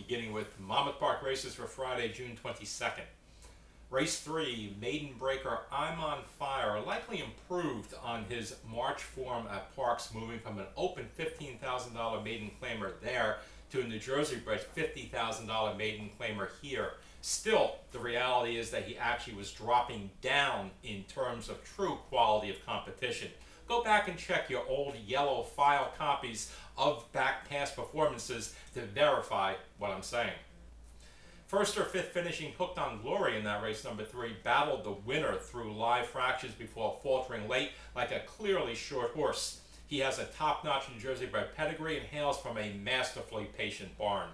beginning with Monmouth Park races for Friday, June 22nd. Race 3, Maiden Breaker I'm on Fire, likely improved on his March form at Parks, moving from an open $15,000 maiden claimer there to a New Jersey bred $50,000 maiden claimer here. Still, the reality is that he actually was dropping down in terms of true quality of competition. Go back and check your old yellow file copies of back past performances to verify what I'm saying. First or fifth finishing Hooked on Glory in that race, number 3, battled the winner through live fractions before faltering late like a clearly short horse. He has a top-notch New Jersey bred pedigree and hails from a masterfully patient barn.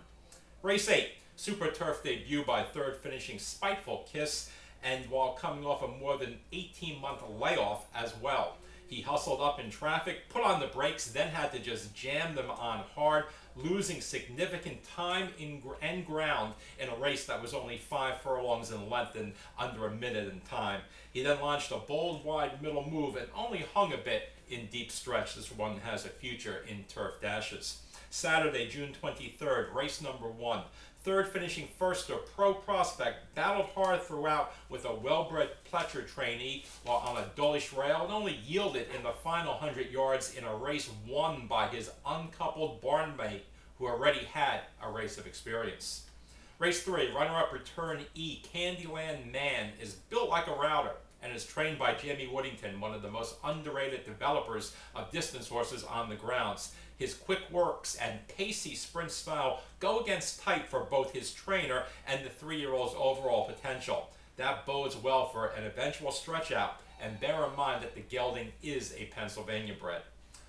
Race 8, Super Turf debut by third finishing Spiteful Kiss, and while coming off a more than 18-month layoff as well. He hustled up in traffic, put on the brakes, then had to just jam them on hard, losing significant time and ground in a race that was only 5 furlongs in length and under a minute in time. He then launched a bold, wide middle move and only hung a bit in deep stretch. This one has a future in turf dashes. Saturday, June 23rd, race number 1. Third finishing Firster Pro Prospect battled hard throughout with a well-bred Pletcher trainee while on a dullish rail and only yielded in the final 100 yards in a race won by his uncoupled barnmate who already had a race of experience. Race 3, runner-up Return E, Candyland Man, is built like a router and is trained by Jamie Woodington, one of the most underrated developers of distance horses on the grounds. His quick works and pacey sprint style go against type for both his trainer and the 3-year-old's overall potential. That bodes well for an eventual stretch out, and bear in mind that the gelding is a Pennsylvania bred.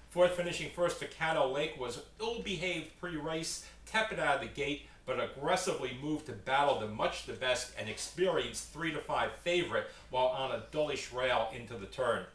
Fourth finishing First to Caddo Lake was ill-behaved pre-race, tepid out of the gate, but aggressively moved to battle the much the best and experienced 3-5 favorite while on a dullish rail into the turn.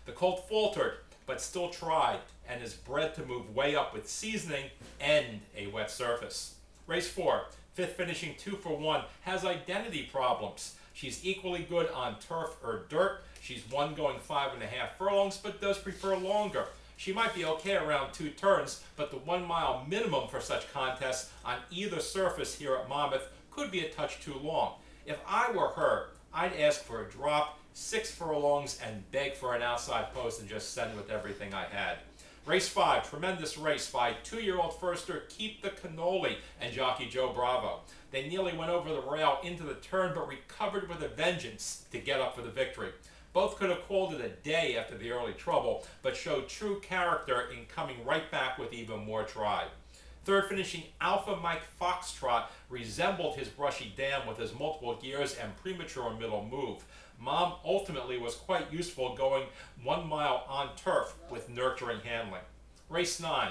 The colt faltered, but still tried, and is bred to move way up with seasoning and a wet surface. Race 4, fifth finishing 2 for 1, has identity problems. She's equally good on turf or dirt. She's won going 5.5 furlongs, but does prefer longer. She might be okay around 2 turns, but the 1 mile minimum for such contests on either surface here at Monmouth could be a touch too long. If I were her, I'd ask for a drop, 6 furlongs, and beg for an outside post and just send with everything I had. Race 5, tremendous race by 2-year-old Firster Keep the Cannoli and jockey Joe Bravo. They nearly went over the rail into the turn but recovered with a vengeance to get up for the victory. Both could have called it a day after the early trouble, but showed true character in coming right back with even more try. Third finishing Alpha Mike Foxtrot resembled his brushy dam with his multiple gears and premature middle move. Mom ultimately was quite useful going 1 mile on turf with nurturing handling. Race 9.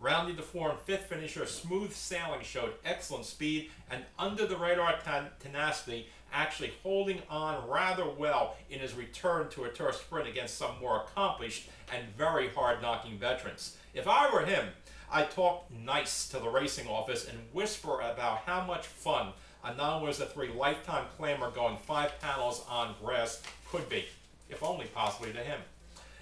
Rounding the form, fifth finisher Smooth Sailing showed excellent speed and under-the-radar tenacity, actually holding on rather well in his return to a turf sprint against some more accomplished and very hard-knocking veterans. If I were him, I'd talk nice to the racing office and whisper about how much fun a non-Wizard 3 lifetime claimer going 5 panels on grass could be, if only possibly to him.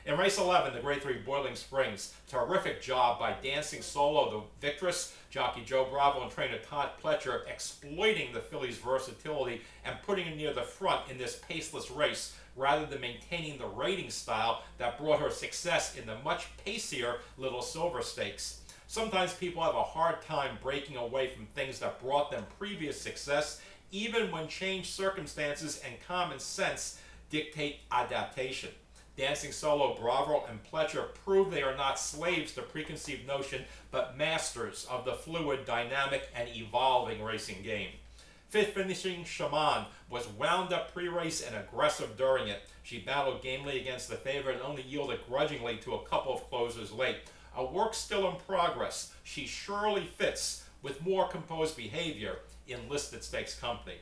In race 11, the Grade 3 Boiling Springs, terrific job by Dancing Solo, the victress, jockey Joe Bravo and trainer Todd Pletcher exploiting the filly's versatility and putting her near the front in this paceless race rather than maintaining the rating style that brought her success in the much pacier Little Silver Stakes. Sometimes people have a hard time breaking away from things that brought them previous success, even when changed circumstances and common sense dictate adaptation. Dancing Solo, Bravo, and Pletcher prove they are not slaves to preconceived notion, but masters of the fluid, dynamic, and evolving racing game. Fifth finishing Shaman was wound up pre-race and aggressive during it. She battled gamely against the favorite and only yielded grudgingly to a couple of closers late. A work still in progress. She surely fits with more composed behavior in listed stakes company.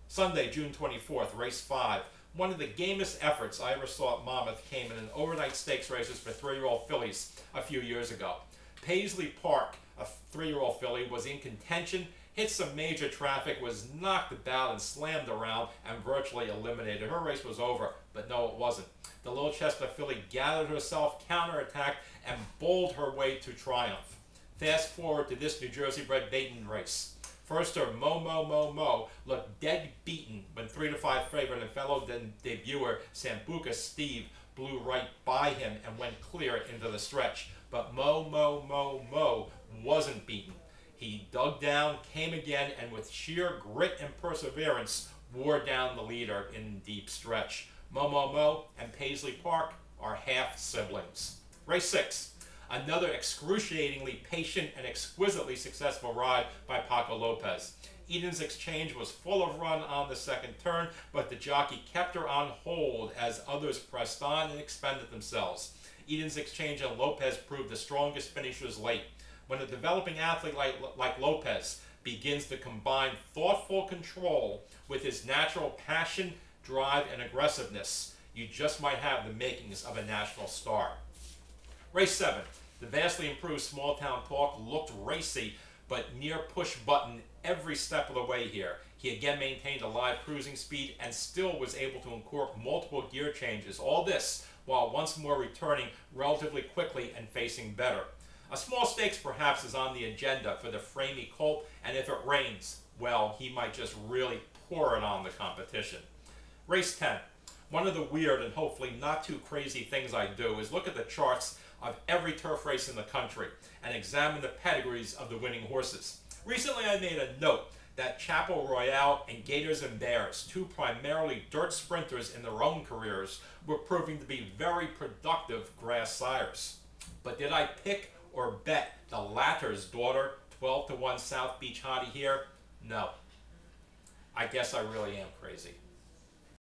Sunday, June 24th, race 5. One of the gamest efforts I ever saw at Monmouth came in an overnight stakes races for 3-year-old fillies a few years ago. Paisley Park, a 3-year-old filly, was in contention, hit some major traffic, was knocked about and slammed around, and virtually eliminated. Her race was over, but no, it wasn't. The Little Chester filly gathered herself, counterattacked, and bowled her way to triumph. Fast forward to this New Jersey bred maiden race. Firster Mo Mo Mo Mo looked dead beaten when 3-5 favorite and fellow debuter Sambuca Steve blew right by him and went clear into the stretch. But Mo Mo Mo Mo wasn't beaten. He dug down, came again, and with sheer grit and perseverance, wore down the leader in the deep stretch. Mo Mo Mo and Paisley Park are half siblings. Race 6. Another excruciatingly patient and exquisitely successful ride by Paco Lopez. Eden's Exchange was full of run on the second turn, but the jockey kept her on hold as others pressed on and expended themselves. Eden's Exchange and Lopez proved the strongest finishers late. When a developing athlete like Lopez begins to combine thoughtful control with his natural passion, drive, and aggressiveness, you just might have the makings of a national star. Race 7. The vastly improved Small Town Talk looked racy, but near push button every step of the way here. He again maintained a live cruising speed and still was able to incorporate multiple gear changes. All this while once more returning relatively quickly and facing better. A small stakes perhaps is on the agenda for the Framey Colt, and if it rains, well, he might just really pour it on the competition. Race 10. One of the weird and hopefully not too crazy things I do is look at the charts of every turf race in the country and examine the pedigrees of the winning horses. Recently I made a note that Chapel Royale and Gators and Bears, two primarily dirt sprinters in their own careers, were proving to be very productive grass sires. But did I pick or bet the latter's daughter 12-1 South Beach Hottie here? No. I guess I really am crazy.